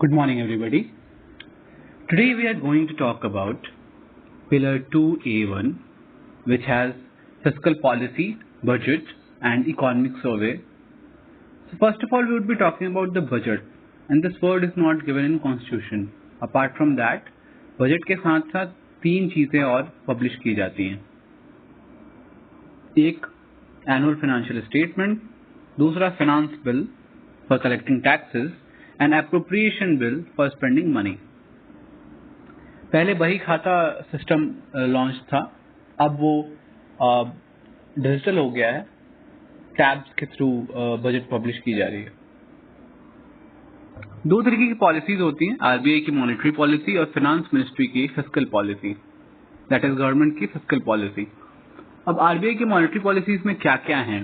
Good morning, everybody. Today we are going to talk about pillar-2A1, which has fiscal policy, budget, and economic survey. So first of all, we would be talking about the budget, and this word is not given in Constitution. Apart from that, budget के साथ साथ तीन चीजें और publish की जाती हैं. एक एनुअल फाइनेंशियल स्टेटमेंट, दूसरा finance bill for collecting taxes and appropriation bill for spending money. पहले बही खाता सिस्टम लॉन्च था, अब वो डिजिटल हो गया है. टैब्स के थ्रू बजट पब्लिश की जा रही है. दो तरीके की पॉलिसीज होती हैं, आरबीआई की मॉनेटरी पॉलिसी और फाइनेंस मिनिस्ट्री की fiscal policy, that is government की फिस्कल पॉलिसी. अब आरबीआई की मॉनेटरी पॉलिसीज में क्या क्या हैं?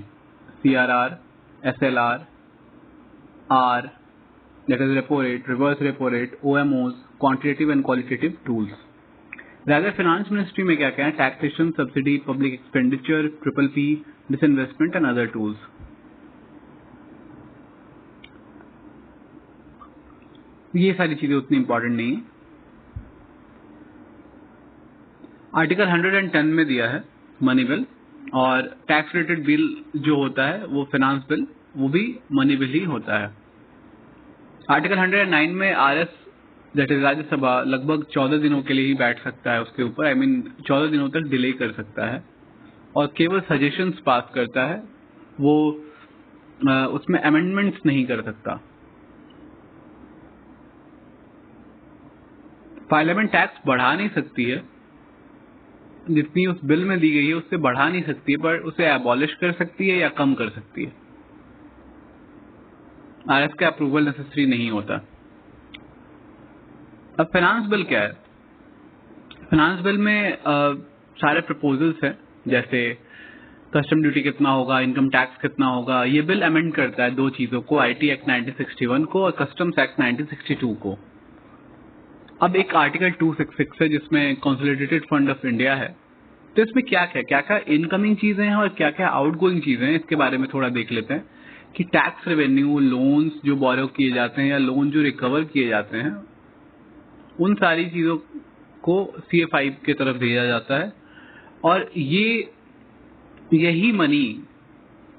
CRR, SLR, R, that is repo rate, reverse repo rate, OMOs, quantitative and qualitative tools. Rather, finance ministry में क्या क्या है? Taxation, subsidy, public expenditure, PPP, disinvestment and other tools. ये सारी चीजें उतनी इंपॉर्टेंट नहीं है. आर्टिकल 110 में दिया है मनी बिल, और टैक्स रिलेटेड बिल जो होता है वो फाइनेंस बिल, वो भी मनी बिल ही होता है. आर्टिकल 109 में आरएस दैट इज राज्यसभा लगभग 14 दिनों के लिए ही बैठ सकता है उसके ऊपर. 14 दिनों तक डिले कर सकता है और केवल सजेशंस पास करता है. वो उसमें अमेंडमेंट्स नहीं कर सकता. पार्लियामेंट टैक्स बढ़ा नहीं सकती है, जितनी उस बिल में दी गई है उससे बढ़ा नहीं सकती है, पर उसे एबॉलिश कर सकती है या कम कर सकती है. आरएस का अप्रूवल नेसेसरी नहीं होता. अब फाइनेंस बिल क्या है? फाइनेंस बिल में सारे प्रपोजल्स हैं, जैसे कस्टम ड्यूटी कितना होगा, इनकम टैक्स कितना होगा. ये बिल अमेंड करता है दो चीजों को, आईटी एक्ट 1961 को और कस्टम्स एक्ट 1962 को. अब एक आर्टिकल 266 है जिसमें कंसोलिडेटेड फंड ऑफ इंडिया है. तो इसमें क्या क्या इनकमिंग चीजें हैं और क्या क्या आउटगोइंग चीजें हैं, इसके बारे में थोड़ा देख लेते हैं कि टैक्स रेवेन्यू, लोन्स जो बोरो किए जाते हैं या लोन जो रिकवर किए जाते हैं, उन सारी चीजों को CA5 की तरफ भेजा जाता है. और यही मनी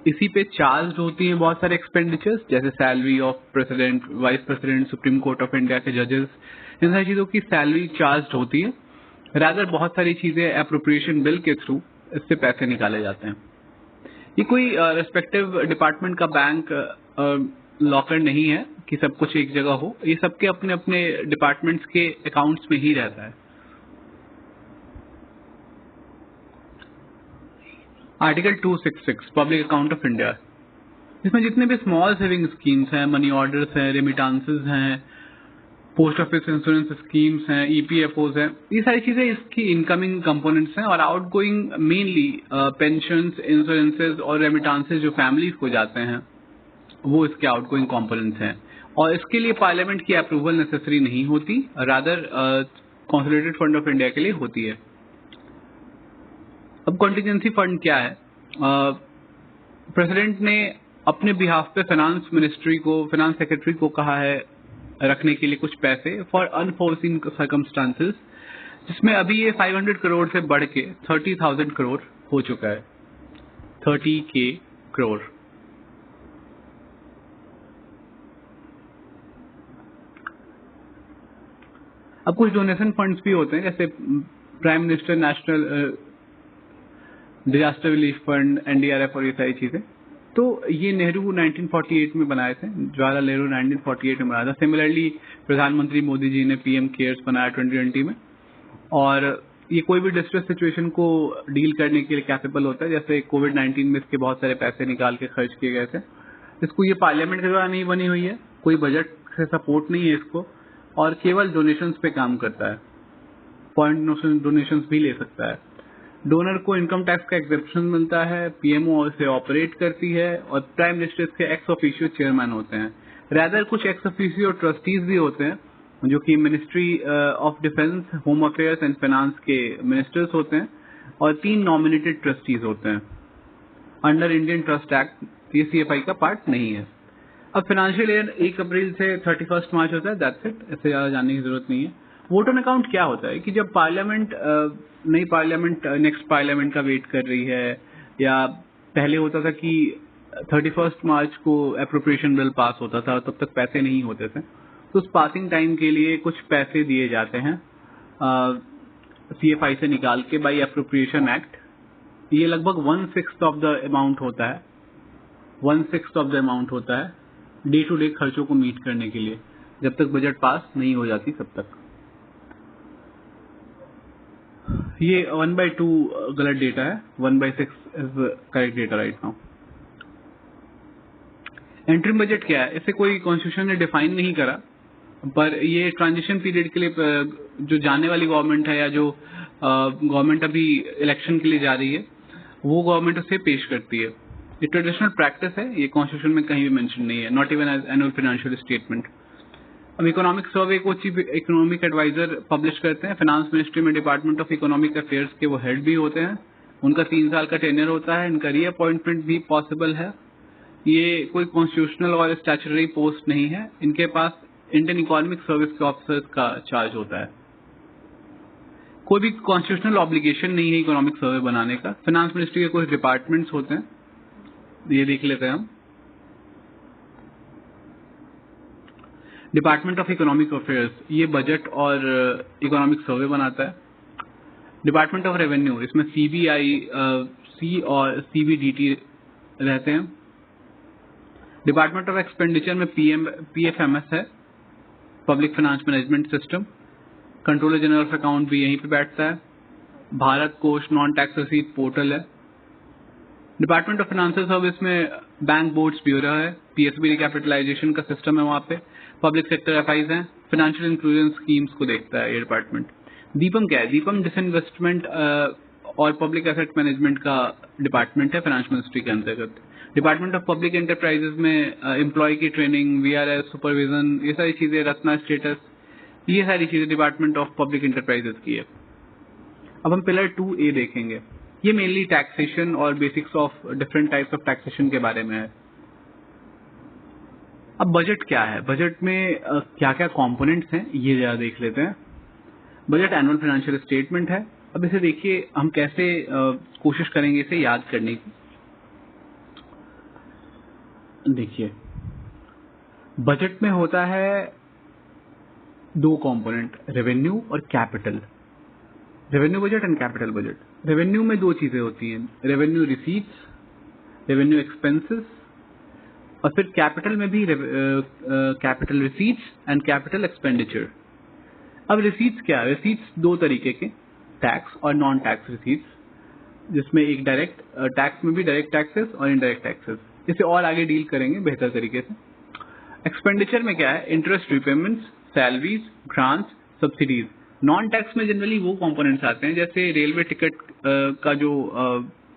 इसी पे चार्ज होती है बहुत सारे एक्सपेंडिचर्स, जैसे salary of president, vice president, supreme court of India के जजेस, इन सारी चीजों की सैलरी चार्ज होती है. रादर बहुत सारी चीजें एप्रोप्रिएशन बिल के थ्रू इससे पैसे निकाले जाते हैं. ये कोई रेस्पेक्टिव डिपार्टमेंट का बैंक लॉकर नहीं है कि सब कुछ एक जगह हो. ये सबके अपने अपने डिपार्टमेंट्स के अकाउंट्स में ही रहता है. Article 266 public account of India, इसमें जितने भी स्मॉल सेविंग स्कीम्स हैं, मनी ऑर्डर्स हैं, रेमिटांसेस हैं, पोस्ट ऑफिस इंश्योरेंस स्कीम्स हैं, EPFOs हैं, ये सारी चीजें इसकी इनकमिंग कंपोनेंट्स हैं. और आउटगोइंग मेनली पेंशंस, इंश्योरेंसेज और रेमिटांसेस जो फैमिलीज को जाते हैं, वो इसके आउटगोइंग कंपोनेंट्स हैं. और इसके लिए पार्लियामेंट की अप्रूवल नेसेसरी नहीं होती, rather consolidated fund of India के लिए होती है. अब कॉन्टिजेंसी फंड क्या है? प्रेसिडेंट ने अपने बिहाफ पे फाइनेंस मिनिस्ट्री को, फाइनेंस सेक्रेटरी को कहा है रखने के लिए कुछ पैसे फॉर अनफोर्सिन सर्कमस्टांसेस, जिसमें अभी ये 500 करोड़ से बढ़ के 30,000 करोड़ हो चुका है. 30K करोड़. अब कुछ डोनेशन फंड्स भी होते हैं, जैसे prime minister national disaster relief fund, NDRF और ये सारी चीजें. तो ये नेहरू 1948 में बनाए थे, जवाहरलाल नेहरू 1948 में बनाया था. सिमिलरली प्रधानमंत्री मोदी जी ने PM केयर्स बनाया 2020 में. और ये कोई भी डिस्ट्रेस सिचुएशन को डील करने के लिए कैपेबल होता है. जैसे कोविड-19 में इसके बहुत सारे पैसे निकाल के खर्च किए गए थे. इसको ये पार्लियामेंट के द्वारा नहीं बनी हुई है, कोई बजट से सपोर्ट नहीं है इसको, और केवल डोनेशंस पे काम करता है. पॉइंट डोनेशंस भी ले सकता है. डोनर को इनकम टैक्स का एग्जेप्शन मिलता है, PMO इसे ऑपरेट करती है, और प्राइम मिनिस्टर के एक्स ऑफिशियो चेयरमैन होते हैं. रैदर कुछ एक्स ऑफिशियो ट्रस्टीज भी होते हैं, जो कि ministry of defence, home affairs and finance के मिनिस्टर्स होते हैं, और 3 नॉमिनेटेड ट्रस्टीज होते हैं. अंडर इंडियन ट्रस्ट एक्ट ये CFI का पार्ट नहीं है. अब फाइनेंशियल ईयर 1 अप्रैल से 31 मार्च होता है, दैट्स इट, इससे ज़्यादा जानने की जरूरत नहीं है। वोट ऑन अकाउंट क्या होता है कि जब पार्लियामेंट नई पार्लियामेंट नेक्स्ट पार्लियामेंट का वेट कर रही है, या पहले होता था कि 31 मार्च को अप्रोप्रिएशन बिल पास होता था, तब तक पैसे नहीं होते थे, तो उस पासिंग टाइम के लिए कुछ पैसे दिए जाते हैं CFI से निकाल के बाई अप्रोप्रिएशन एक्ट। ये लगभग 1/6 ऑफ द अमाउंट होता है, 1/6 ऑफ द अमाउंट होता है डे टू डे खर्चों को मीट करने के लिए, जब तक बजट पास नहीं हो जाती तब तक। ये 1/2 गलत डेटा है, 1/6 is correct data right now. Interim budget क्या है? इसे कोई कॉन्स्टिट्यूशन ने डिफाइन नहीं करा, पर ये ट्रांजिशन पीरियड के लिए जो जाने वाली गवर्नमेंट है, या जो गवर्नमेंट अभी इलेक्शन के लिए जा रही है, वो गवर्नमेंट उसे पेश करती है। ये ट्रेडिशनल प्रैक्टिस है, ये कॉन्स्टिट्यूशन में कहीं भी मेंशन नहीं है, not even as annual financial statement. अब इकोनॉमिक सर्वे को चीफ इकोनॉमिक एडवाइजर पब्लिश करते हैं। फाइनेंस मिनिस्ट्री में डिपार्टमेंट ऑफ इकोनॉमिक अफेयर्स के वो हेड भी होते हैं, उनका 3 साल का टेन्योर होता है, इनका रीअपॉइंटमेंट भी पॉसिबल है। ये कोई कॉन्स्टिट्यूशनल और स्टैट्यूटरी पोस्ट नहीं है, इनके पास इंडियन इकोनॉमिक सर्विस के ऑफिसर्स का चार्ज होता है। कोई भी कॉन्स्टिट्यूशनल ऑब्लिगेशन नहीं है इकोनॉमिक सर्वे बनाने का। फाइनेंस मिनिस्ट्री के कुछ डिपार्टमेंट्स होते हैं, ये देख लेते हैं हम। डिपार्टमेंट ऑफ इकोनॉमिक अफेयर्स ये बजट और इकोनॉमिक सर्वे बनाता है। डिपार्टमेंट ऑफ रेवेन्यू, इसमें CBI और CBDT रहते हैं। डिपार्टमेंट ऑफ एक्सपेंडिचर में PFMS है, public finance management system. Controller general of account भी यहीं पे बैठता है। भारत कोष नॉन टैक्स रिसीट पोर्टल है। डिपार्टमेंट ऑफ फाइनेंशियल सर्विस में बैंक बोर्ड्स ब्यूरो है, PSB रिकैपिटलाइजेशन का सिस्टम है वहाँ पे। पब्लिक सेक्टर FIs हैं, फाइनेंशियल इंक्लूजन स्कीम्स को देखता है ये डिपार्टमेंट। दीपम क्या है? दीपम डिसइन्वेस्टमेंट और पब्लिक एसेट मैनेजमेंट का डिपार्टमेंट है फाइनेंस मिनिस्ट्री के अंतर्गत। डिपार्टमेंट ऑफ पब्लिक एंटरप्राइजेज में एम्प्लॉय की ट्रेनिंग, VRS सुपरविजन, ये सारी चीजें, रत्ना स्टेटस, ये सारी चीजें डिपार्टमेंट ऑफ पब्लिक एंटरप्राइजेज की है। अब हम पिलर 2A देखेंगे। ये मेनली टैक्सेशन और basics of different types of taxation के बारे में है। अब बजट क्या है? बजट में क्या क्या कंपोनेंट्स हैं ये जरा देख लेते हैं। बजट एनुअल फाइनेंशियल स्टेटमेंट है। अब इसे देखिए हम कैसे कोशिश करेंगे इसे याद करने की। देखिए, बजट में होता है 2 कंपोनेंट, रेवेन्यू और capital. Revenue budget and capital budget. Revenue में 2 चीजें होती हैं, रेवेन्यू रिसीट्स, रेवेन्यू एक्सपेंसेस, और फिर कैपिटल में भी capital receipts and capital expenditure. अब रिसीट्स क्या है? रिसीट्स 2 तरीके के, टैक्स और नॉन टैक्स रिसीट्स, जिसमें एक डायरेक्ट टैक्स में भी डायरेक्ट टैक्सेस और इनडायरेक्ट टैक्सेस। इसे और आगे डील करेंगे बेहतर तरीके से। एक्सपेंडिचर में क्या है? Interest repayments, salaries, grants, subsidies. Non tax में जनरली वो कंपोनेंट्स आते हैं जैसे रेलवे टिकट का जो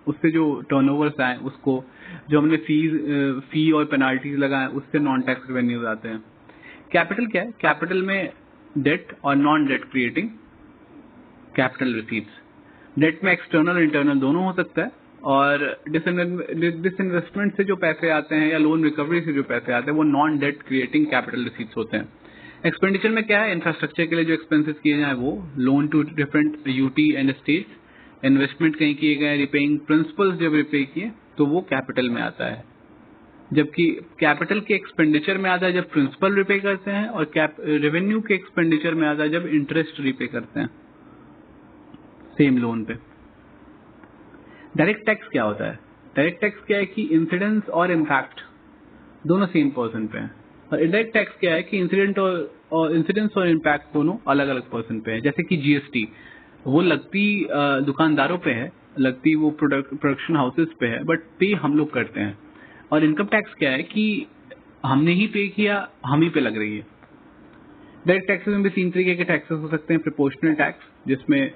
उससे जो टर्नओवर्स आए, उसको जो हमने फी और पेनाल्टीज लगाए, उससे नॉन टैक्स रेवेन्यूज आते हैं। कैपिटल क्या है? कैपिटल में डेट और non debt creating capital receipts. Debt में एक्सटर्नल और इंटरनल दोनों हो सकता है, और डिसइन्वेस्टमेंट से जो पैसे आते हैं या लोन रिकवरी से जो पैसे आते हैं वो non debt creating capital receipts होते हैं। एक्सपेंडिचर में क्या है? इंफ्रास्ट्रक्चर के लिए जो एक्सपेंसेस किए जाए वो, loan to different UT and states, investment कहीं किए गए, रिपेइंग प्रिंसिपल्स जब रिपे किए तो वो कैपिटल में आता है। जबकि कैपिटल के एक्सपेंडिचर में आता है जब प्रिंसिपल रिपे करते हैं, और रेवेन्यू के एक्सपेंडिचर में आता है जब इंटरेस्ट रिपे करते हैं सेम लोन पे। डायरेक्ट टैक्स क्या होता है? डायरेक्ट टैक्स क्या है कि इंसिडेंस और इम्पैक्ट दोनों सेम पर्सन पे हैं, और इनडायरेक्ट टैक्स क्या है कि इंसिडेंस और इम्पैक्ट दोनों अलग अलग पर्सन पे है। जैसे कि GST वो लगती दुकानदारों पे है, लगती वो प्रोडक्शन हाउसेस पे है, बट पे हम लोग करते हैं। और इनकम टैक्स क्या है कि हमने ही पे किया, हम ही पे लग रही है। डायरेक्ट टैक्सेस में भी 3 तरीके के टैक्सेस हो सकते हैं। प्रोपोर्शनल टैक्स, जिसमें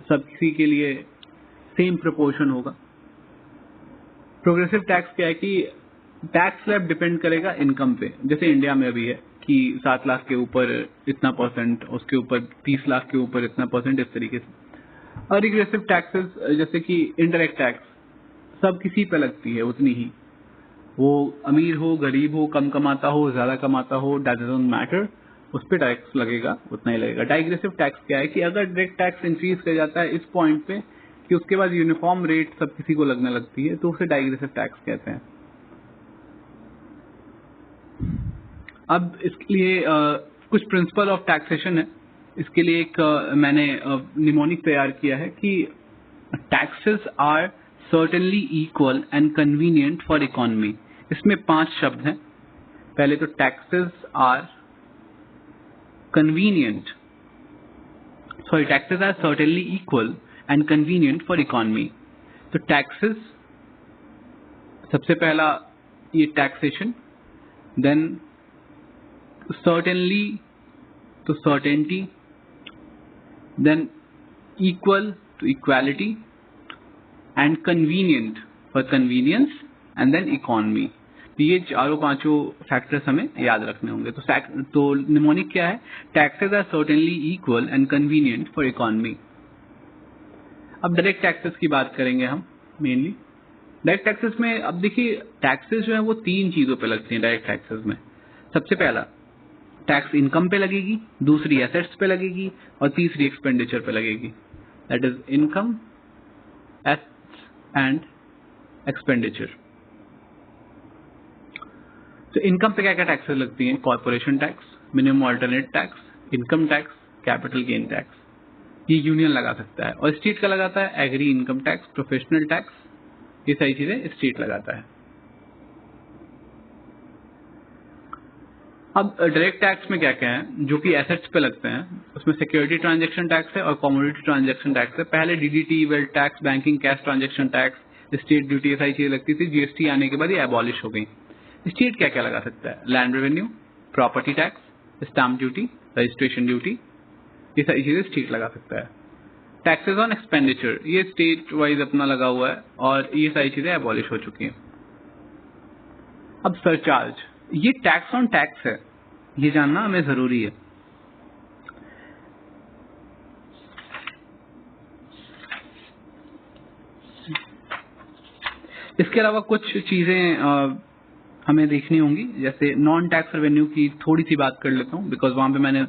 सब किसी के लिए सेम प्रोपोर्शन होगा। प्रोग्रेसिव टैक्स क्या है कि टैक्स स्लैब डिपेंड करेगा इनकम पे, जैसे इंडिया में अभी है कि 7 लाख के ऊपर इतना %, उसके ऊपर 30 लाख के ऊपर इतना %, इस तरीके से। और रिग्रेसिव टैक्सेस जैसे कि इनडायरेक्ट टैक्स सब किसी पे लगती है उतनी ही, वो अमीर हो, गरीब हो, कम कमाता हो, ज्यादा कमाता हो, दैट डजंट मैटर, उस पर टैक्स लगेगा, उतना ही लगेगा। डाइग्रेसिव टैक्स क्या है कि अगर डायरेक्ट टैक्स इंक्रीज कर जाता है इस पॉइंट पे कि उसके बाद यूनिफॉर्म रेट सब किसी को लगने लगती है, तो उसे डाइग्रेसिव टैक्स कहते हैं। अब इसके लिए कुछ प्रिंसिपल ऑफ टैक्सेशन है। इसके लिए एक मैंने निमोनिक तैयार किया है कि taxes are certainly equal and convenient for economy. इसमें 5 शब्द हैं। पहले तो taxes are convenient, sorry taxes are certainly equal and convenient for economy. तो टैक्सेस, सबसे पहला ये taxation, then certainly to certainty, then equal to equality, and convenient for convenience, and then economy। तो ये चारों पांचों फैक्टर्स हमें याद रखने होंगे। तो निमोनिक क्या है? Taxes are certainly equal and convenient for economy. अब डायरेक्ट टैक्सेस की बात करेंगे हम मेनली। डायरेक्ट टैक्सेस में अब देखिए, टैक्सेस जो है वो 3 चीजों पे लगती हैं डायरेक्ट टैक्सेस में। सबसे पहला टैक्स इनकम पे लगेगी, दूसरी एसेट्स पे लगेगी, और तीसरी एक्सपेंडिचर पे लगेगी। That is income, assets and expenditure. तो इनकम पे क्या क्या टैक्सेस लगती हैं? Corporation tax, minimum alternate tax, income tax, capital gain tax. ये यूनियन लगा सकता है। और स्टेट का लगाता है agri income tax, professional tax, ये सारी चीजें स्टेट लगाता है। अब डायरेक्ट टैक्स में क्या क्या है जो कि एसेट्स पे लगते हैं? उसमें सिक्योरिटी ट्रांजैक्शन टैक्स है और कमोडिटी ट्रांजैक्शन टैक्स है। पहले DDT, wealth tax, banking cash transaction tax, state duty, ये सारी चीजें लगती थी। जीएसटी आने के बाद ये एबॉलिश हो गई। स्टेट क्या क्या लगा सकता है? Land revenue, property tax, stamp duty, registration duty, ये सारी चीजें स्टेट लगा सकता है। टैक्सेस ऑन एक्सपेंडिचर, ये स्टेट वाइज अपना लगा हुआ है और ये सारी चीजें एबॉलिश हो चुकी हैं। अब सरचार्ज, ये टैक्स ऑन टैक्स है, ये जानना हमें जरूरी है। इसके अलावा कुछ चीजें हमें देखनी होंगी, जैसे नॉन टैक्स रेवेन्यू की थोड़ी सी बात कर लेता हूँ, बिकॉज वहां पे मैंने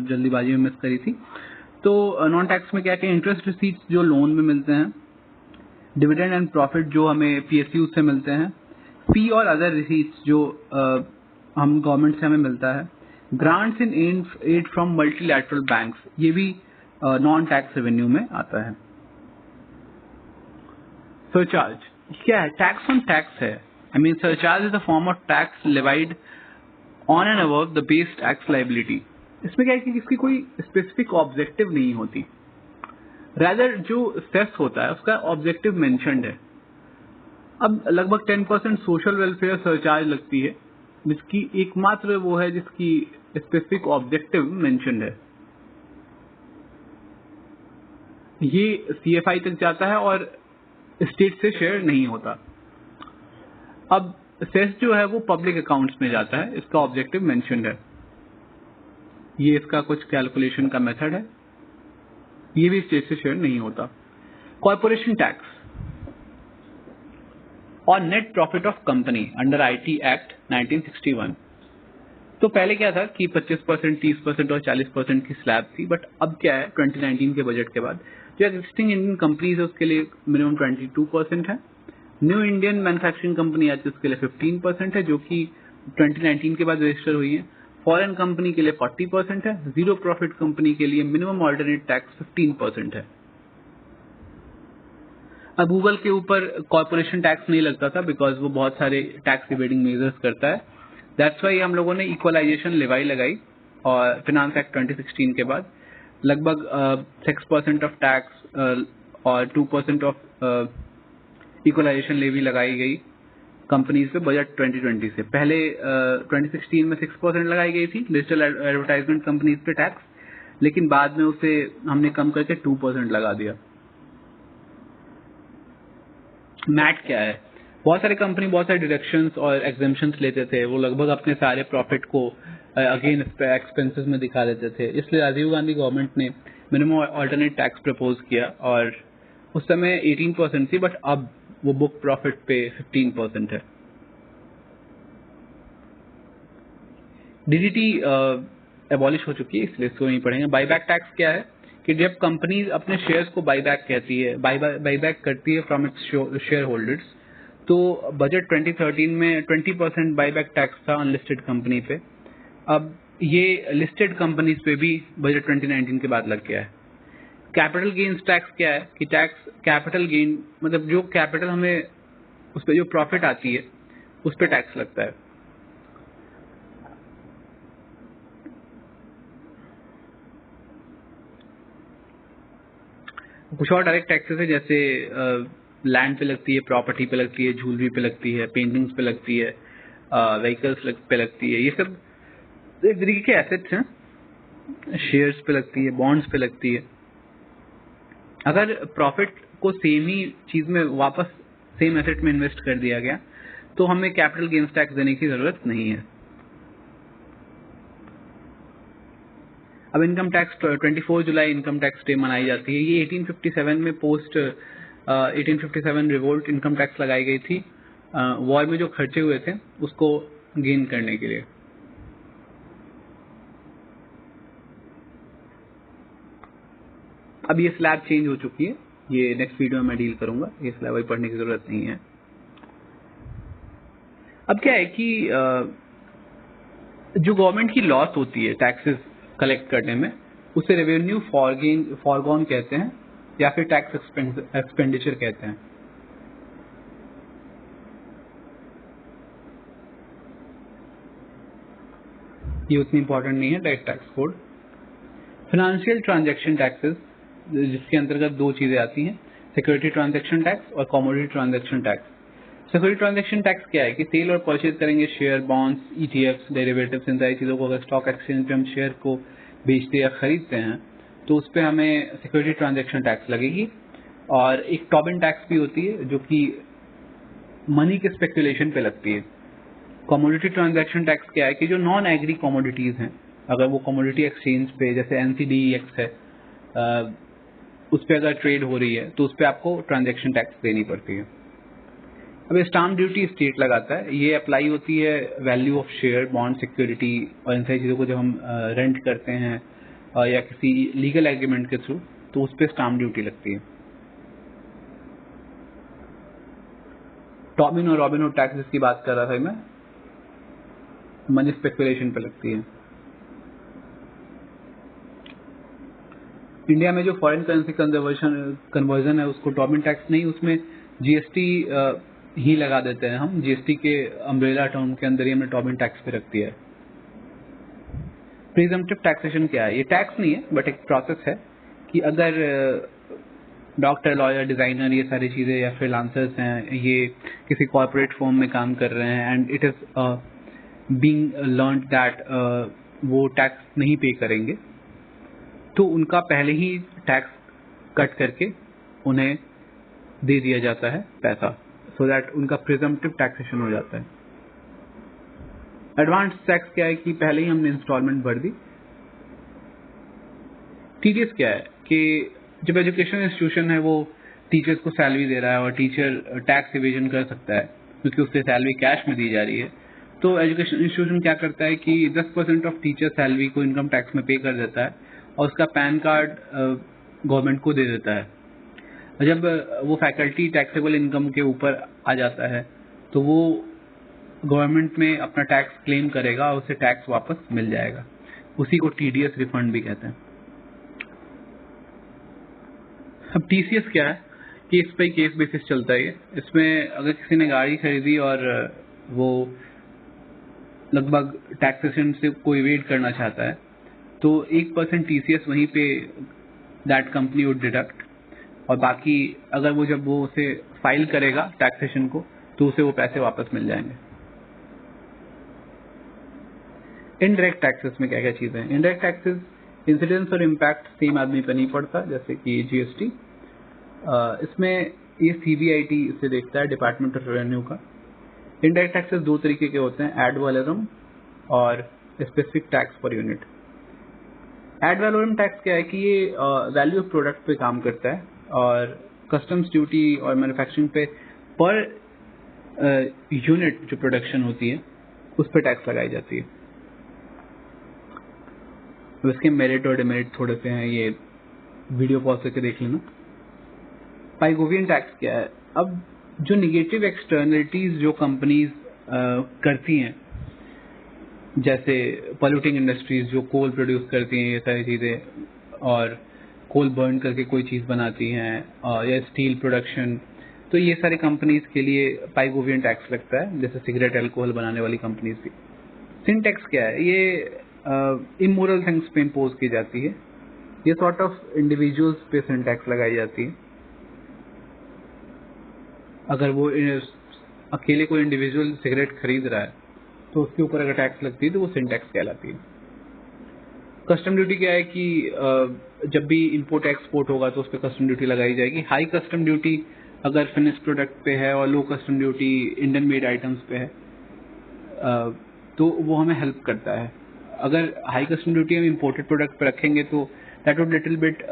जल्दीबाजी में मिस करी थी। तो नॉन टैक्स में क्या क्या? इंटरेस्ट रिसीट्स जो लोन में मिलते हैं, डिविडेंड एंड प्रॉफिट जो हमें पीएसयू से मिलते हैं, फी और अदर रिसीट्स जो हम गवर्नमेंट से हमें मिलता है, grants in aid from multilateral banks, ये भी नॉन टैक्स रेवेन्यू में आता है। सरचार्ज क्या है? टैक्स ऑन टैक्स है। I mean surcharge is a form of tax levied on and above the base tax liability. इसमें क्या है कि इसकी कोई स्पेसिफिक ऑब्जेक्टिव नहीं होती, रादर जो सेस होता है उसका ऑब्जेक्टिव मेंशन्ड है। अब लगभग 10% सोशल वेलफेयर सरचार्ज लगती है, जिसकी एकमात्र वो है जिसकी स्पेसिफिक ऑब्जेक्टिव मेंशन्ड है। ये सीएफआई तक जाता है और स्टेट से शेयर नहीं होता। अब सेस जो है वो पब्लिक अकाउंट्स में जाता है, इसका ऑब्जेक्टिव मेंशन्ड है। ये इसका कुछ कैलकुलेशन का मेथड है, ये भी स्टेट से शेयर नहीं होता। कॉर्पोरेशन टैक्स और net profit of company under IT act 1961। तो पहले क्या था कि 25%, 30% और 40% की स्लैब थी, बट अब क्या है 2019 के बजट के बाद जो एग्जिस्टिंग इंडियन कंपनीज है उसके लिए मिनिमम 22% है। न्यू इंडियन मैन्युफैक्चरिंग कंपनी आती है उसके लिए 15% है, जो कि 2019 के बाद रजिस्टर हुई है। फॉरेन कंपनी के लिए 40% है। जीरो प्रॉफिट कंपनी के लिए मिनिमम ऑल्टरनेट टैक्स 15% है। अब गूगल के ऊपर कॉर्पोरेशन टैक्स नहीं लगता था बिकॉज वो बहुत सारे टैक्स इवेडिंग मेजर्स करता है। दैट्स वाई हम लोगों ने इक्वलाइजेशन लेवाई लगाई और फिनांस एक्ट 2016 के बाद लगभग 6% ऑफ टैक्स और 2% ऑफ इक्वलाइजेशन लेवी लगाई गई कंपनीज पे बजट 2020 से। पहले 2016 में 6% लगाई गई थी डिजिटल एडवर्टाइजमेंट कंपनीज पे टैक्स, लेकिन बाद में उसे हमने कम करके 2% लगा दिया। मैट क्या है? बहुत सारे कंपनी बहुत सारे डिडक्शंस और एग्जेम्पशंस लेते थे, वो लगभग अपने सारे प्रॉफिट को अगेन एक्सपेंसेस में दिखा देते थे। इसलिए राजीव गांधी गवर्नमेंट ने मिनिमम ऑल्टरनेट टैक्स प्रपोज किया और उस समय 18% थी, बट अब वो बुक प्रॉफिट पे 15% है। डीडीटी एबॉलिश हो चुकी है, इसलिए इसको नहीं पढ़ेंगे। बाईबैक टैक्स क्या है कि जब कंपनी अपने शेयर्स को बाईबैक कहती है, बाईबैक करती है फ्रॉम इट्स शेयर होल्डर्स, तो बजट 2013 में 20% बाईबैक टैक्स था अनलिस्टेड कंपनी पे। अब ये लिस्टेड कंपनीज पे भी बजट 2019 के बाद लग गया है। कैपिटल गेन्स टैक्स क्या है कि टैक्स कैपिटल गेन मतलब जो कैपिटल हमें उस पर जो प्रॉफिट आती है उस पर टैक्स लगता है। कुछ और डायरेक्ट टैक्सेस है, जैसे लैंड पे लगती है, प्रॉपर्टी पे लगती है, ज्वेलरी पे लगती है, पेंटिंग्स पे लगती है, व्हीकल्स पे लगती है। ये सब एक तरीके के एसेट्स हैं। शेयर्स पे लगती है, बॉन्ड्स पे लगती है। अगर प्रॉफिट को सेम ही चीज में वापस सेम एसेट में इन्वेस्ट कर दिया गया तो हमें कैपिटल गेन्स टैक्स देने की जरूरत नहीं है। अब इनकम टैक्स 24 जुलाई इनकम टैक्स डे मनाई जाती है। ये 1857 में पोस्ट 1857 रिवोल्ट इनकम टैक्स लगाई गई थी, वॉर में जो खर्चे हुए थे उसको गेन करने के लिए। अब ये स्लैब चेंज हो चुकी है, ये नेक्स्ट वीडियो में मैं डील करूंगा, ये स्लैब अभी पढ़ने की जरूरत नहीं है। अब क्या है कि जो गवर्नमेंट की लॉस होती है टैक्सेस कलेक्ट करने में, उसे रेवेन्यू फॉरगॉन कहते हैं या फिर टैक्स एक्सपेंडिचर कहते हैं। ये उतनी इंपॉर्टेंट नहीं है direct tax code. Financial transaction taxes, जिसके अंतर्गत दो चीजें आती हैं, सिक्योरिटी ट्रांजैक्शन टैक्स और commodity transaction tax. Security transaction tax क्या है कि सेल और परचेज करेंगे शेयर, बॉन्ड्स, ईटीएफ्स, डेरिवेटिव्स, इन सारी चीजों को अगर स्टॉक एक्सचेंज पे हम शेयर को बेचते या खरीदते हैं तो उस पर हमें सिक्योरिटी ट्रांजैक्शन टैक्स लगेगी। और एक टॉबिन टैक्स भी होती है जो कि मनी के स्पेकुलेशन पे लगती है। कमोडिटी ट्रांजैक्शन टैक्स क्या है कि जो नॉन एग्री कमोडिटीज हैं, अगर वो कमोडिटी एक्सचेंज पे जैसे एनसीडीईएक्स है, उस पर अगर ट्रेड हो रही है तो उस पर आपको ट्रांजैक्शन टैक्स देनी पड़ती है। अब स्टाम्प ड्यूटी स्टेट लगाता है, ये अप्लाई होती है value of share, bond, security और इन सारी चीज़ों को जब हम रेंट करते हैं या किसी लीगल एग्रीमेंट के थ्रू, तो उस पर स्टाम्प ड्यूटी लगती है। टॉबिन और रॉबिन हुड टैक्सेस की बात कर रहा था मैं, मनी स्पेकुलेशन पे लगती है। इंडिया में जो फॉरेन करेंसी कन्वर्जन है उसको टॉबिन टैक्स नहीं, उसमें जीएसटी ही लगा देते हैं हम। जीएसटी के अम्ब्रेला टर्म के अंदर ही हमने टॉबिन टैक्स पे रख दिया है। प्रिजम्पटिव टैक्सेशन क्या है? ये टैक्स नहीं है बट एक प्रोसेस है कि अगर डॉक्टर, लॉयर, डिजाइनर, ये सारी चीजें या फ्रीलांसर्स हैं, ये किसी कॉर्पोरेट फर्म में काम कर रहे हैं and it is being learned that वो टैक्स नहीं पे करेंगे, तो उनका पहले ही टैक्स कट करके उन्हें दे दिया जाता है पैसा, सो दैट उनका प्रिजम्पटिव टैक्सेशन हो जाता है। एडवांस टैक्स क्या है कि पहले ही हमने इंस्टॉलमेंट भर दी। टीडीएस क्या है कि जब एजुकेशन इंस्टीट्यूशन है वो टीचर्स को सैलरी दे रहा है और टीचर टैक्स इवेजन कर सकता है क्योंकि उससे सैलरी कैश में दी जा रही है, तो एजुकेशन इंस्टीट्यूशन क्या करता है कि 10% ऑफ टीचर सैलरी को इनकम टैक्स में पे कर देता है और उसका पैन कार्ड गवर्नमेंट को दे देता है। जब वो फैकल्टी टैक्सेबल इनकम के ऊपर आ जाता है तो वो गवर्नमेंट में अपना टैक्स क्लेम करेगा और उसे टैक्स वापस मिल जाएगा। उसी को टीडीएस रिफंड भी कहते हैं। अब टीसीएस क्या है? केस बाई केस बेसिस चलता है। इसमें अगर किसी ने गाड़ी खरीदी और वो लगभग टैक्सेशन से कोई इवेड करना चाहता है तो 1% टीसीएस वहीं पे दैट कंपनी वुड डिडक्ट, और बाकी अगर वो जब वो उसे फाइल करेगा टैक्सेशन को तो उसे वो पैसे वापस मिल जाएंगे। इनडायरेक्ट टैक्सेस में क्या क्या चीजें हैं? इनडायरेक्ट टैक्सेस इंसिडेंस और इम्पैक्ट सेम आदमी पर नहीं पड़ता, जैसे कि जीएसटी। इसमें ये सीबीआईटी से देखता है, डिपार्टमेंट ऑफ रेवेन्यू का। इनडायरेक्ट टैक्सेस दो तरीके के होते हैं, एड वैलोरम और specific tax per unit. Ad valorem tax क्या है कि ये वैल्यू ऑफ प्रोडक्ट पे काम करता है और कस्टम्स ड्यूटी और मैन्युफैक्चरिंग पे पर यूनिट जो प्रोडक्शन होती है उस पर टैक्स लगाई जाती है। अब इसके मेरिट और डिमेरिट थोड़े से हैं, ये वीडियो पॉज करके देख लेना। पाइगोवियन टैक्स क्या है? अब जो निगेटिव एक्सटर्नलिटीज जो कंपनीज करती हैं, जैसे पोल्यूटिंग इंडस्ट्रीज जो कोल प्रोड्यूस करती हैं, ये सारी चीज़ें, और कोल बर्न करके कोई चीज़ बनाती हैं, या स्टील प्रोडक्शन, तो ये सारी कंपनीज के लिए पाइगोवियन टैक्स लगता है, जैसे सिगरेट अल्कोहल बनाने वाली कंपनीज भी। सिन टैक्स क्या है? ये इमोरल थिंग्स पे इम्पोज की जाती है, ये सॉर्ट ऑफ इंडिविजुअल्स पे सिन टैक्स लगाई जाती है। अगर वो अकेले कोई इंडिविजुअल सिगरेट खरीद रहा है तो उसके ऊपर अगर टैक्स लगती है तो वो सिन टैक्स कहलाती है। कस्टम ड्यूटी क्या है कि जब भी इंपोर्ट एक्सपोर्ट होगा तो उस पर कस्टम ड्यूटी लगाई जाएगी। हाई कस्टम ड्यूटी अगर फिनिश प्रोडक्ट पे है और low custom duty Indian made items पे है, तो वो हमें हेल्प करता है। अगर हाई कस्टम ड्यूटी हम इंपोर्टेड प्रोडक्ट पे रखेंगे तो that would little bit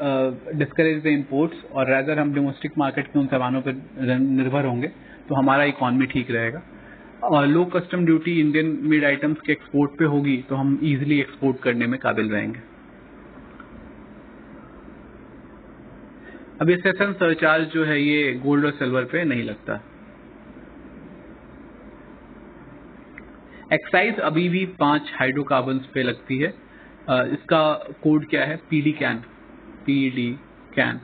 discourage the imports, और रैदर हम डोमेस्टिक मार्केट के उन सामानों पर निर्भर होंगे तो हमारा इकॉनमी ठीक रहेगा। और low custom duty Indian made items के एक्सपोर्ट पे होगी तो हम इजीली एक्सपोर्ट करने में काबिल रहेंगे। अब ये सेशन सरचार्ज जो है ये गोल्ड और सिल्वर पे नहीं लगता। एक्साइज अभी भी 5 हाइड्रोकार्बन्स पे लगती है। इसका कोड क्या है? PD can, PD can,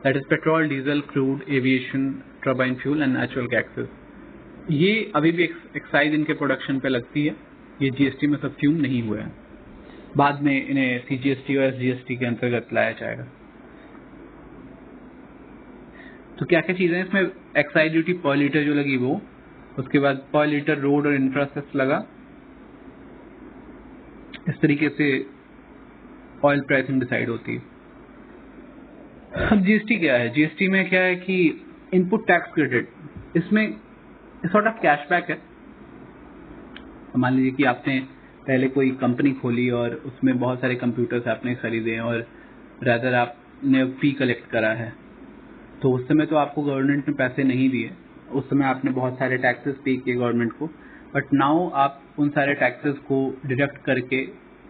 that is petrol, diesel, crude, aviation, turbine fuel and natural gases. ये अभी भी एक्साइज इनके प्रोडक्शन पे लगती है, ये जीएसटी में सब्स्यूम नहीं हुए हैं। बाद में इन्हें सीजीएसटी और एसजीएसटी के अंतर्गत लाया जाएगा। तो क्या क्या चीजें इसमें? एक्साइज ड्यूटी पर लीटर जो लगी वो, उसके बाद पर लीटर रोड और इंफ्रास्ट्रक्चर लगा। इस तरीके से ऑयल प्राइसिंग डिसाइड होती है। अब जीएसटी क्या है? जीएसटी में क्या है कि इनपुट टैक्स क्रेडिट, इसमें सॉर्ट ऑफ कैशबैक है। मान लीजिए कि आपने पहले कोई कंपनी खोली और उसमें बहुत सारे कंप्यूटर्स आपने खरीदे और रैदर आपने फी कलेक्ट करा है, तो उस समय तो आपको गवर्नमेंट ने पैसे नहीं दिए, उस समय आपने बहुत सारे टैक्सेस पे किए गवर्नमेंट को, बट नाउ आप उन सारे टैक्सेस को डिडक्ट करके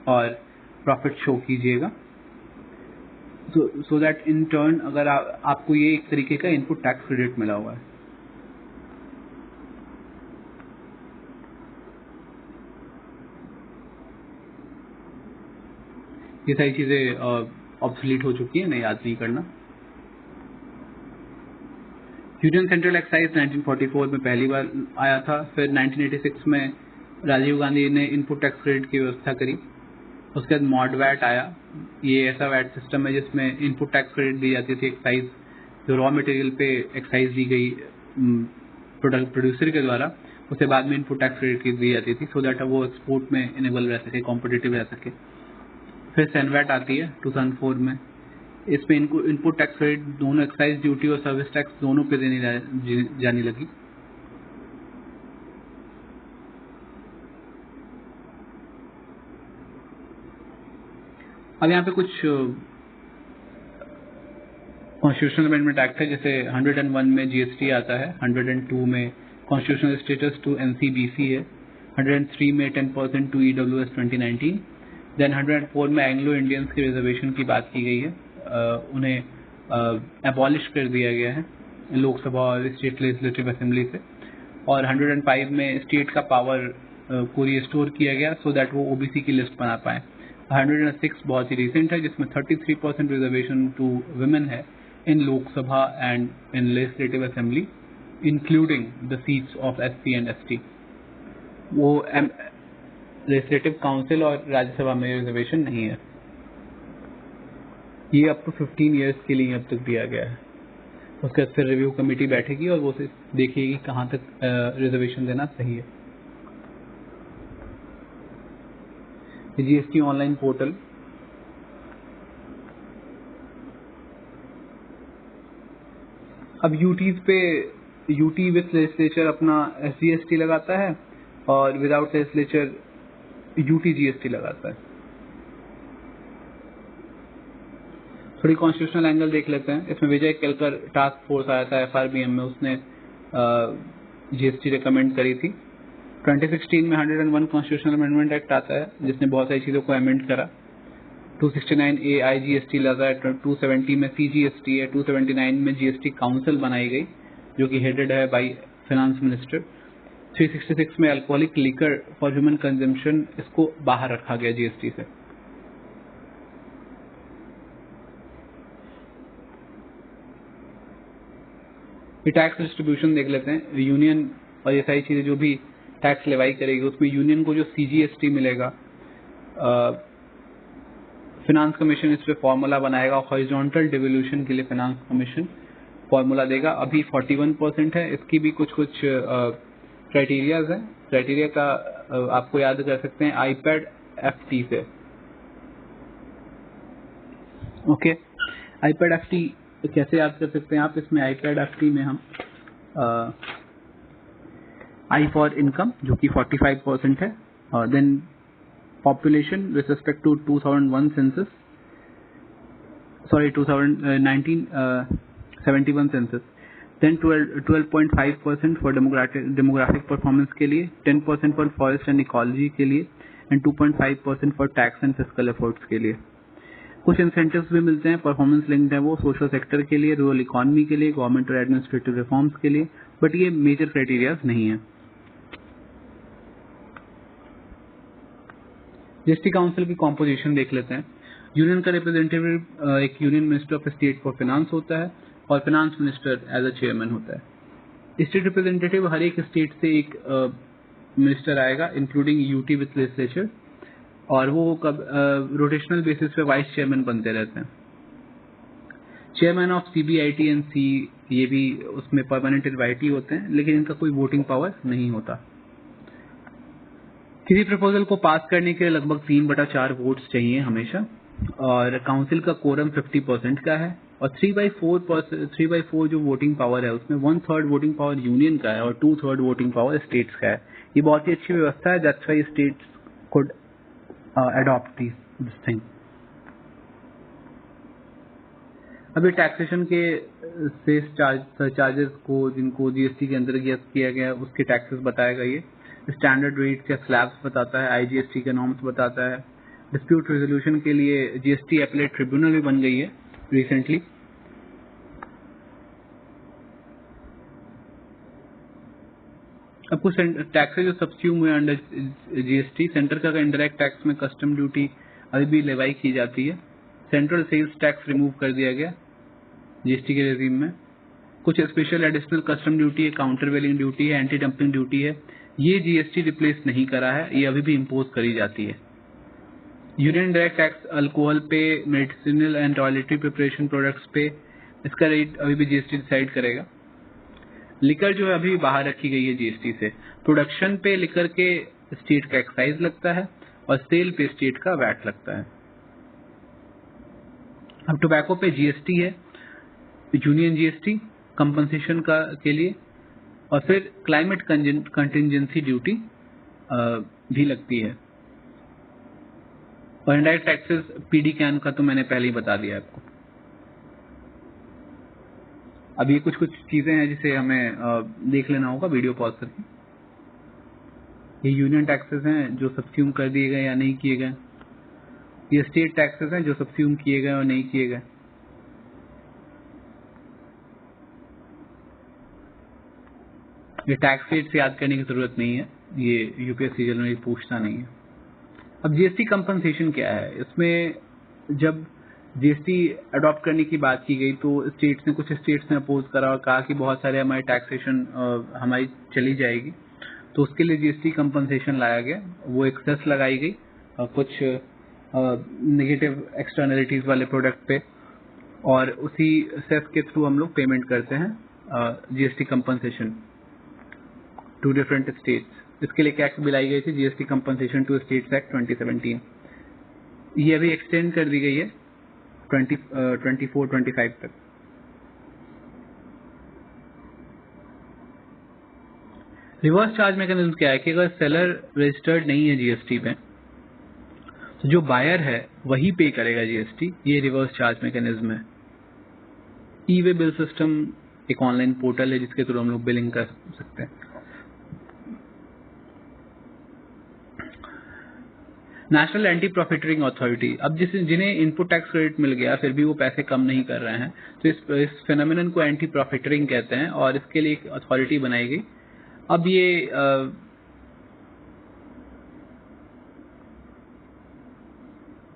और प्रॉफिट शो कीजिएगा, सो दैट इन टर्न अगर आपको ये एक तरीके का इनपुट टैक्स क्रेडिट मिला हुआ है। ये सारी चीजें ऑब्सोलीट हो चुकी है, नहीं याद नहीं करना। यूनियन सेंट्रल एक्साइज 1944 में पहली बार आया था, फिर 1986 में राजीव गांधी ने इनपुट टैक्स क्रेडिट की व्यवस्था करी। उसके बाद मॉड वैट आया। ये ऐसा वैट सिस्टम है जिसमें इनपुट टैक्स क्रेडिट दी जाती थी, एक्साइज जो रॉ मटेरियल पे एक्साइज दी गई प्रोडक्ट प्रोड्यूसर के द्वारा, उसे बाद में इनपुट टैक्स क्रेडिट दी जाती थी, सो दैट वो एक्सपोर्ट में इनेबल रह सके, कॉम्पिटिटिव रह सके। फिर सेनवैट आती है 2004 में। इसमें इनको इनपुट टैक्स क्रेडिट दोनों एक्साइज ड्यूटी और सर्विस टैक्स दोनों पे देनी जाने लगी। अब यहाँ पे कुछ कॉन्स्टिट्यूशनल अमेंडमेंट एक्ट है, जैसे 101 में जीएसटी आता है, 102 में कॉन्स्टिट्यूशनल स्टेटस टू एनसीबीसी है, 103 में 10% टू ईडब्ल्यूएस 2019, देन 104 में एंग्लो इंडियंस के रिजर्वेशन की बात की गई है, उन्हें एबॉलिश कर दिया गया है लोकसभा और स्टेट लेजिस्लेटिव असेंबली से, और 105 में स्टेट का पावर को रिस्टोर किया गया सो दैट वो ओबीसी की लिस्ट बना पाए। 106 बहुत ही रिसेंट है जिसमें 33% रिजर्वेशन टू वुमेन है in Lok Sabha and in legislative assembly including the seats of SC and ST. वो लेजिस्लेटिव काउंसिल और राज्यसभा में रिजर्वेशन नहीं है। ये अप टू 15 इयर्स के लिए अब तक दिया गया है। उसके बाद फिर रिव्यू कमेटी बैठेगी और वो देखेगी कहाँ तक रिजर्वेशन देना सही है। जीएसटी ऑनलाइन पोर्टल, अब यूटीज पे यूटी विथ लेजिस्लेचर अपना एसजीएसटी लगाता है और विदाउट लेजिस्लेचर यूटी जीएसटी लगाता है। थोड़ी कॉन्स्टिट्यूशनल एंगल देख लेते हैं। इसमें विजय केलकर टास्क फोर्स आया था एफआरबीएम में, उसने जीएसटी रिकमेंड करी थी 2016 में 101 कॉन्स्टिट्यूशनल अमेंडमेंट एक्ट आता है जिसने बहुत सारी चीज़ों को अमेंड करा। 269A IGST लगा है, 270 में CGST है, 279 में GST काउंसिल बनाई गई जो कि हेडेड है बाय फाइनेंस मिनिस्टर। 366 में alcoholic liquor for human consumption, इसको बाहर रखा गया GST से। ये टैक्स डिस्ट्रीब्यूशन देख लेते हैं। यूनियन और ये सारी चीज़ें जो भी टैक्स लेवाई करेगी उसमें यूनियन को जो CGST मिलेगा, फिनांस कमीशन इस पे फॉर्मूला बनाएगा। हॉरिजॉन्टल डिवोल्यूशन के लिए फिनांस कमीशन फॉर्मूला देगा। अभी 41% है। इसकी भी कुछ क्राइटेरियाज है। क्राइटेरिया का आपको याद कर सकते हैं आईपैड FT से। ओके, आईपैड FT कैसे याद कर सकते हैं आप? इसमें आईपैड FT में हम आई फॉर इनकम जो कि 45% है, और then population with respect to 2001 census, sorry 1971 census, then 12.5% for demographic performance के लिए, 10% फॉर फॉरेस्ट एंड इकोलॉजी के लिए, and 2.5% for tax and fiscal efforts के लिए। कुछ इंसेंटिव्स भी मिलते हैं, परफॉर्मेंस लिंक्ड है वो, सोशल सेक्टर के लिए, रूरल इकोनॉमी के लिए, गवर्नमेंट और एडमिनिस्ट्रेटिव रिफॉर्म्स के लिए, बट ये मेजर क्राइटेरियाज नहीं है। जीएसटी काउंसिल की कॉम्पोजिशन देख लेते हैं। यूनियन का रिप्रेजेंटेटिव एक union minister of state for finance होता है और finance minister as a chairman होता है। स्टेट रिप्रेजेंटेटिव हर एक स्टेट से एक मिनिस्टर आएगा इंक्लूडिंग यूटी विथ लेजिस्लेचर, और वो रोटेशनल बेसिस पे वाइस चेयरमैन बनते रहते हैं। Chairman of CBIT and C ये भी उसमें परमानेंट इनवाइटी होते हैं, लेकिन इनका कोई वोटिंग पावर नहीं होता। किसी प्रपोजल को पास करने के लिए लगभग 3/4 वोट्स चाहिए हमेशा, और काउंसिल का कोरम 50% का है, और 3/4 जो वोटिंग पावर है उसमें 1/3 वोटिंग पावर यूनियन का है और 2/3 वोटिंग पावर स्टेट्स का है। ये बहुत ही अच्छी व्यवस्था है, that's why states could adopt this thing. अभी टैक्सेशन के सेस चार्जेस को जिनको जीएसटी के अंतर्गत किया गया है उसके टैक्सेस बताएगा। ये स्टैंडर्ड रेट्स या स्लैब्स बताता है, IGST के नॉर्म्स बताता है। डिस्प्यूट रेजोल्यूशन के लिए जीएसटी एपलेट ट्रिब्यूनल भी बन गई है रिसेंटली। अब कुछ टैक्सेस जो सब्स्यूम हुए अंडर जीएसटी, सेंटर का इंडायरेक्ट टैक्स में कस्टम ड्यूटी अभी भी लेवाई की जाती है। सेंट्रल सेल्स टैक्स रिमूव कर दिया गया जीएसटी के रेजिम में। कुछ स्पेशल एडिशनल कस्टम ड्यूटी है, काउंटर वेलिंग ड्यूटी है, एंटी डंपिंग ड्यूटी है, ये जीएसटी रिप्लेस नहीं करा है, ये अभी भी इम्पोज करी जाती है। यूनियन डायरेक्ट टैक्स अल्कोहल पे, medicinal and toiletry preparation products पे, इसका रेट अभी भी जीएसटी डिसाइड करेगा। लिकर जो है अभी बाहर रखी गई है जीएसटी से। प्रोडक्शन पे लिकर के स्टेट का एक्साइज लगता है और सेल पे स्टेट का वैट लगता है। अब टोबैको पे जीएसटी है, यूनियन जीएसटी कंपनसेशन का के लिए, और फिर क्लाइमेट कंटिजेंसी ड्यूटी भी लगती है। और इनडायरेक्ट टैक्सेस पीडी कैन का तो मैंने पहले ही बता दिया आपको। अब ये कुछ चीजें हैं जिसे हमें देख लेना होगा वीडियो पॉज करके। ये यूनियन टैक्सेस हैं जो सब्स्यूम कर दिए गए या नहीं किए गए। ये स्टेट टैक्सेस हैं जो सब्स्यूम किए गए और नहीं किए गए। ये टैक्स रेट याद करने की जरूरत नहीं है, ये यूपीएससी जनरली पूछता नहीं है। अब जीएसटी कंपनसेशन क्या है? इसमें जब जीएसटी अडॉप्ट करने की बात की गई तो कुछ स्टेट्स ने अपोज करा और कहा कि बहुत सारे हमारी टैक्सेशन हमारी चली जाएगी, तो उसके लिए जीएसटी कंपनसेशन लाया गया। वो एक सेस लगाई गई कुछ नेगेटिव एक्सटर्नलिटीज वाले प्रोडक्ट पे, और उसी सेस के थ्रू हम लोग पेमेंट करते हैं GST compensation to different states. इसके लिए क्या बिल आई गई थी? GST compensation to states act 2017। ये अभी एक्सटेंड कर दी गई है 24-25 तक। रिवर्स चार्ज मैकेनिज्म क्या है कि अगर सेलर रजिस्टर्ड नहीं है जीएसटी में तो जो बायर है वही पे करेगा जीएसटी। ये रिवर्स चार्ज मैकेनिज्म है। ई वे बिल सिस्टम एक ऑनलाइन पोर्टल है जिसके थ्रू हम लोग बिलिंग कर सकते हैं। नेशनल एंटी प्रॉफिटरिंग अथॉरिटी, अब जिन्हें इनपुट टैक्स क्रेडिट मिल गया फिर भी वो पैसे कम नहीं कर रहे हैं, तो इस फेनोमेनन को एंटी प्रॉफिटरिंग कहते हैं और इसके लिए एक अथॉरिटी बनाई गई। अब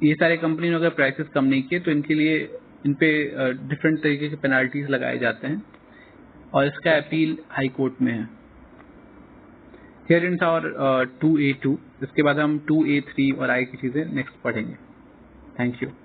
ये सारे कंपनी ने अगर प्राइसेस कम नहीं किए तो इन पे डिफरेंट तरीके के पेनाल्टीज लगाए जाते हैं और इसका अपील हाई कोर्ट में है। हियर इन और 2A2, इसके बाद हम 2A3 और I की चीजें नेक्स्ट पढ़ेंगे। Thank you.